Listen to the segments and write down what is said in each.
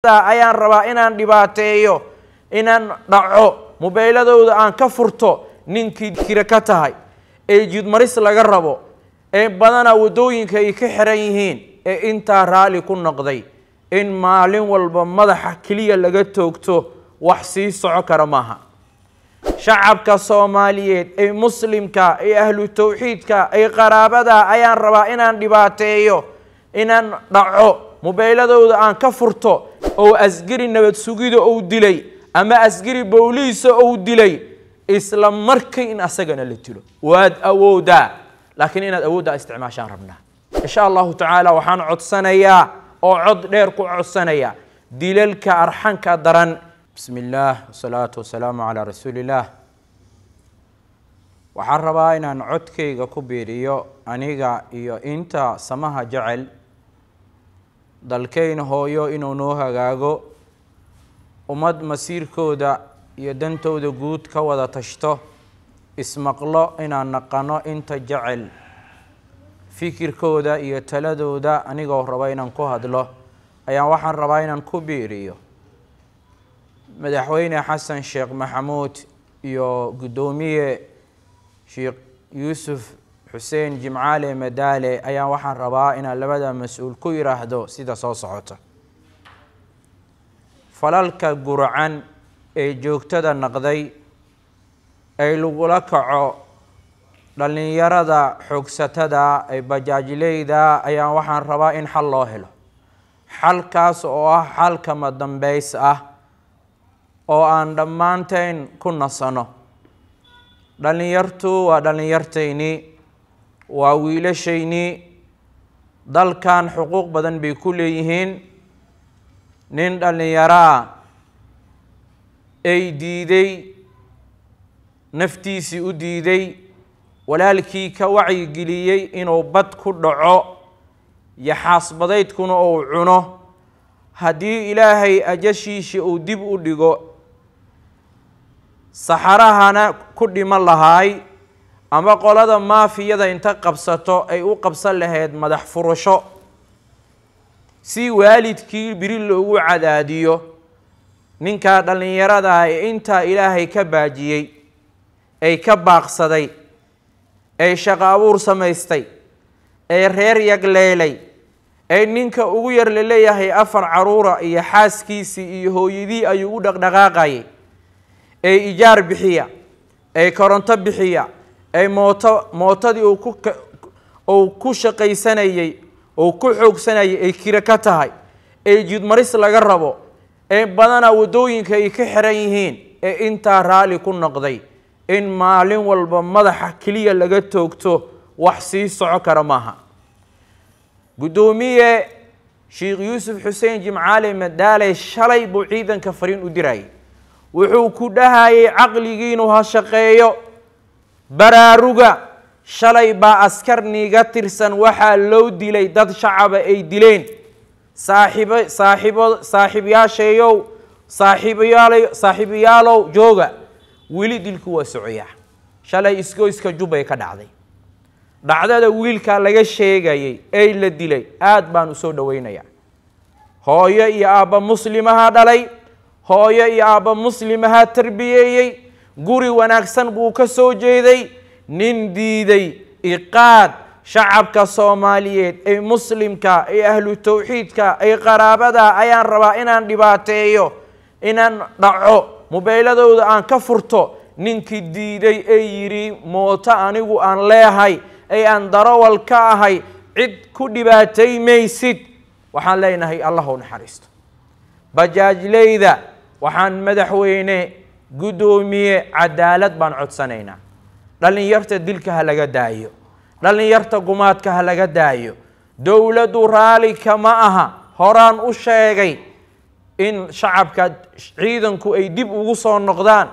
ayaan rabaa inaan dhibaateeyo inaan dhaco mobiiladooda aan ka furto ninkii kira ka tahay ee jid maris laga rabo ee badana wadooyinka ay ka xiran yihiin ee inta raali ku noqday in maalin walba madaxa kaliya laga toogto wax sii soco kara maaha shacabka Soomaaliyeed ee muslimka ee ahlu tawxiidka ee qaraabada ayaan rabaa inaan dhibaateeyo inaan dhaco mobiiladooda aan ka furto oo asgari nabad sugida oo dilay ama asgari booliis oo dilay isla markii in asagana la dilo waad awooda laakiin inaad awooda isticmaashaan rabnaa insha Allah ta'ala waxaan codsanayaa oo cod dheer ku codsanaya dilalka arxanka daran bismillah wassalatu wassalamu ala rasulillah waxaan rabaa inaan codkayga ku biiriyo aniga iyo inta samaha jacel dalkayna hooyo inuu noo hagaago umad masiirkooda iyo dantooda guud ka wada tashto ismaqlo inaan naqano inta jacel fikirkooda iyo taladooda anigoo raba inaan ku hadlo ayaan waxaan rabaa inaan ku biiriyo madaxweyne xasan sheekh maxamuud iyo gudoomiye sheekh yuusuf xuseen jimcaale madaale ayaan waxaan rabaa inaan labada mas'uul ku yiraahdo sida soo socota falalka gurcan ee joogtada naqday ay lagula kaco dhalinyarada xoogsatada ay bajaajileyda ayaan waxaan rabaa in xal loo helo xalkaas oo ah xalka madambeys ah oo aan dhammaanteen ku nasano dhalinyartu waa dhalinyartayni waa wiilashayni dalkan xuquuq badan bay ku leeyihiin nin dhalinyaro ay diiday naftiisi u diiday walaalkii ka wacyi geliyay inuu bad ku dhaco yaxaasbadeydkuna uu cuno haddii ilaahay ajashiisa uu dib u dhigo saxarahana ku dhiman lahaay ama qolada maafiyada inta qabsato ay u qabsan lahayd madax furasho si waalidkii biri loogu cadaadiyo ninka dhalinyarada ee inta ilaahay ka baajiyay ay ka baaqsaday ay shaqo abuur samaystay ay reer yagleelay ay ninka ugu yar leeyahay 4 caruura iyo xaaskiisi iyo hooyadii ayuu u dhaqdhaqaaqay ay ijaar bixiya ay koronto bixiya ay mootadii uu ku shaqaysanayay oo ku xoogsanayay ay kira ka tahay ay jid maris laga rabo ee badana wadooyinka ay ka xiran yihiin ee inta raali ku noqday in maalin walba madaxa kaliya laga toogto wax sii soco kara maaha gudoomiye sheekh yuusuf xuseen jimcaale madaale shalay buu ciidanka fariin u diray wuxuu ku dhahayay aqligiinu ha shaqeeyo baraaruga shalay baa askarniga tirsan waxa loo dilay dad shacab ay dileen saaxiibayaalow jooga wili dilku waa socya shalay iska jubay ka dhacday dhacdada wiilka laga sheegayay ay la dilay aad baan u soo dhaweynaya hooyo iyo aaba muslimaha dhalay hooyo iyo aaba muslimaha tarbiyeeyay guri wanaagsan buu ka soo jeeday nin diiday iqaad shacabka Soomaaliyeed ee muslimka ee ahlu tawxiidka ee qaraabada ayaan rabaa inaan dhibaateeyo inaan dhaco mobiiladooda aan ka furto ninkii diiday ee yiri moota anigu aan leeyahay ee aan darawal ka ahay cid ku dhibaatay maysid waxaan leenahay Allah u naxariisto bajaajleyda waxaan madaxweyne gudoomiye cadaalad baan codsanaynaa dhalinyarta dilka ha laga daayo dhalinyarta gumaadka ha laga daayo dawladdu raali kama aha horaan u sheegay in shacabka ciidanku ay dib ugu soo noqdaan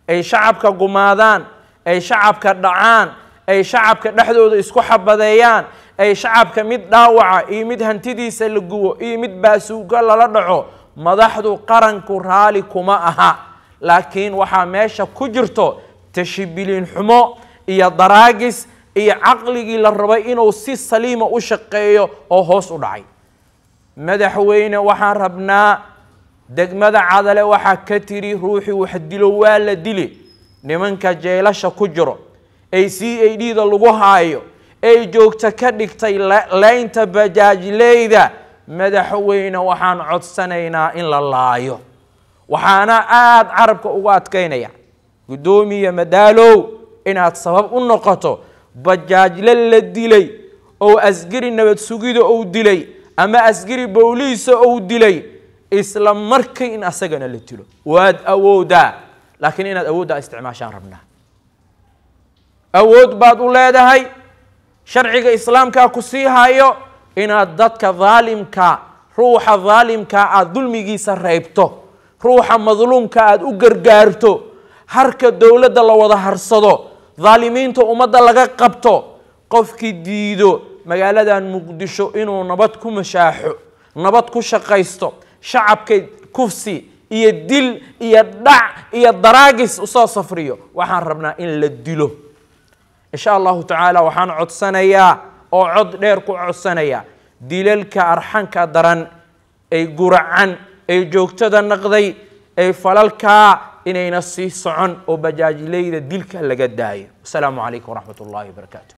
ay shacabka gumaadaan ay shacabka dhacaan ay shacabka dhaxdooda isku xabadeeyaan ay shacabka mid dhaawaca iyo mid hantidiisa la gubo iyo mid baasuuga lala dhaco madaxdu qaranku raali kuma aha laakiin waxa meesha ku jirto tashibilin xumo iyo daraagis iyo aqligii la rabay inuu si saliima u shaqeeyo oo hoos u dhacay madaxweyne waxaan rabnaa degmada cadale waxaa ka tiri ruuxii wax dilo waa la dili nimanka jeelasha ku jiro ay CID-da lagu haayo ay joogta ka dhigtay laynta bajaajleyda madaxweyne waxaan codsanaynaa in la laayo waxaana aad carabka uga adkaynaya gudoomiye madaalow inaad sabab u noqoto bajaajle la dilay oo asgari nabad sugida oo dilay ama asgari booliis oo dilay isla markii in asagana la dilo waad awooda laakiin inaad awooda isticmaashaan rabnaa awood baad u leedahay sharciga islaamka ku sii hayo inaad dadka dhaalimka ruuxa dhaalimka aad dulmigiisa reebto ruuxa madluumka aad u gargaarto harka dawladda la wada harsado dhaalimiinta ummadda laga qabto qofkii diido magaaladan muqdisho inuu nabad ku mashaaxo nabad ku shaqaysto shacabka kufsi iyo dil iyo dhac iyo daraagis u soo safriyo waxaan rabnaa in la dilo insha Allah ta'ala waxaan codsanayaa oo cod dheer ku codsanaya dilalka arxanka daran ay guracan ay joogtada naqday ay falalka inayna sii socon oo bajaajleyda dilka laga daayo. Assalaamu alaykum wa rahmatullahi wa barakatuh.